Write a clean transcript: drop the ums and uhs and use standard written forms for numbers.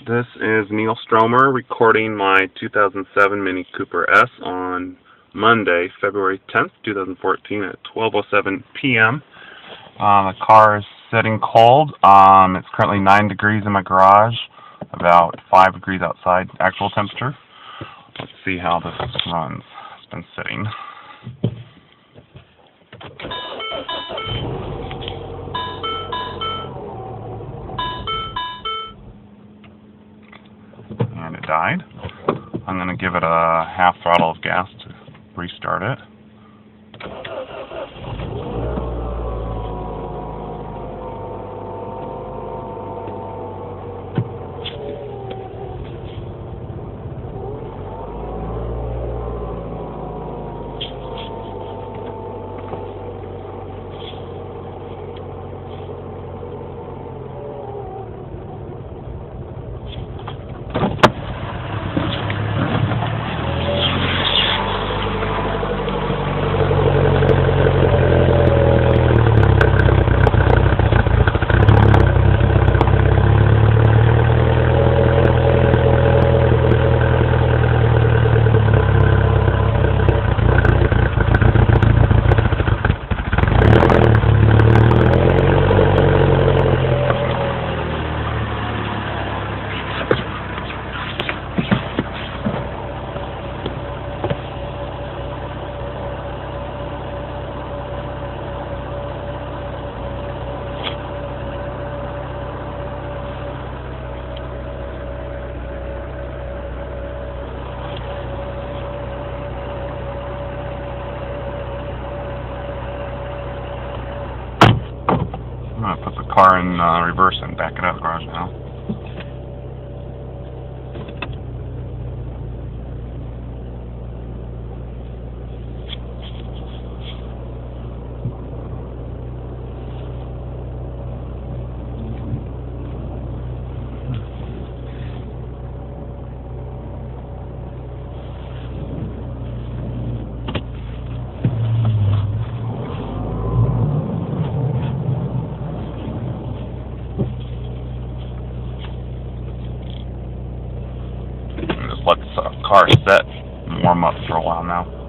This is Neil Stromer recording my 2007 Mini Cooper S on Monday, February 10th, 2014 at 12:07 p.m. The car is sitting cold. It's currently 9 degrees in my garage, about 5 degrees outside actual temperature. Let's see how this runs. It's been sitting. And it died. I'm going to give it a half throttle of gas to restart it. I'm going to put the car in reverse and back it out of the garage now. Let the car set and warm up for a while now.